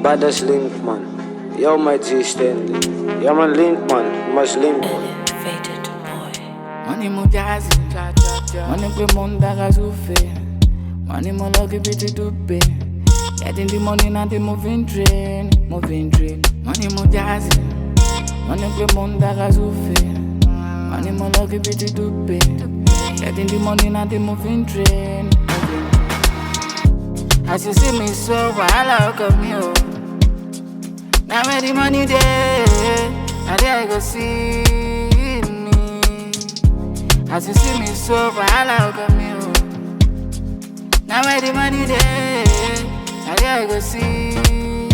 baddest link man. Yo my G Stanley. Yo man link man, must link. Elevated boy. Money mo jazzy, money pe monda gazufe, money mo lucky biti dupe. Getting the money na the moving train. Money mo jazzy, money pe monda gazufe, money mo lucky biti dupe. Getting the money na the moving train. As you see me so wahala look at me oh. Now where the money there, and there you go see me. As you see me so wahala look at me oh. Now where the money there, and there you go see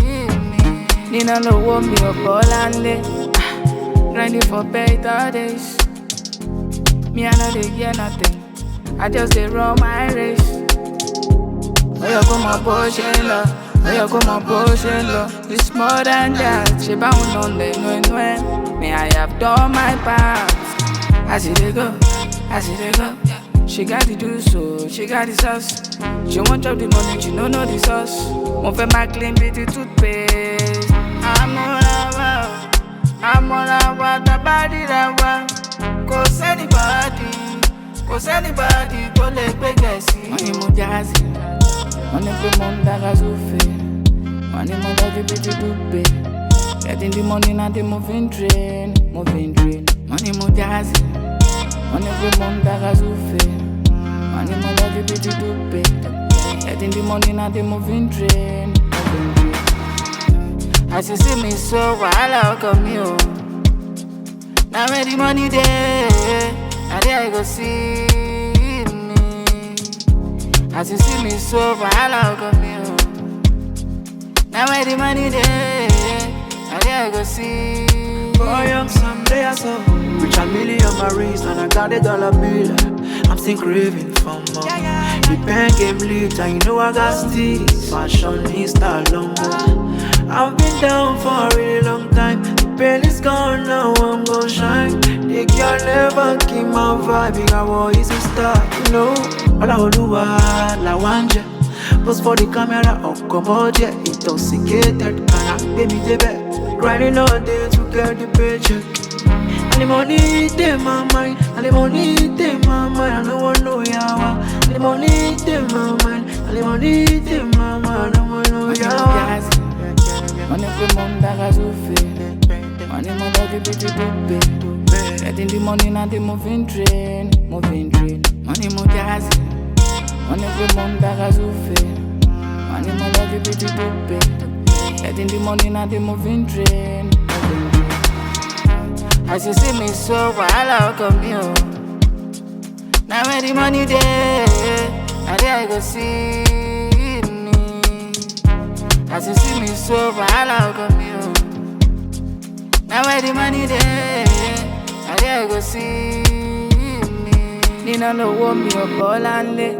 me. Nina no want me up all and lay, grinding for better days. Me I know they get nothing, I just dey run my race. Oh, you go my portion, love. Oh, you go my portion, love. It's more than that. She bound on the no. Me, I have done my part. I see they go, She got the juice, so she got the sauce. She won't drop the money, she don't know the sauce. Won't fit my clean beauty toothpaste. I'm all about the body that one. Cause anybody, go let me guess. Money mo jazzy. Money pe monda gazufe, money mo lucky biti dupe. Getting the money na the moving train. Money mo jazzy, money pe monda gazufe, money mo lucky biti dupe. Getting the money na the moving train. As you see me so wahala look at me oh. Now where the money there, and there you go see. As you see me so wahala look at me oh. Now where the money there, and there you go see. Boy, young someday I saw reach $1 million my wrist and I got a dollar bill. I'm still craving for more. The pen game lit and you know I got steez. Fashionista lumber. I've been down for a really long time. The pain is gone now, I'm gon' shine. The girl never keep my vibe. I want easy star, you know. All I do la wanje. Post for the camera, oh come on, yeah. Intoxicated, can I baby the bed? Grinding all day to get the paycheck. And the money in my mind, and the money in my mind. I don't want no yawa. And the money in my mind, and the money in my mind. I don't want no yawa. Money pe monda gazufe, money mo lucky biti dupe. Getting the money na the moving train. Money mo jazzy, money pe monda gazufe, money mo lucky biti dupe. Getting the money na the moving train. As you see me so wahala look at me oh. Now where the money there, and there you go see me. As you see me so wahala look at me oh. Now where the money there, and there you go see me. Nina no want me up all and lay,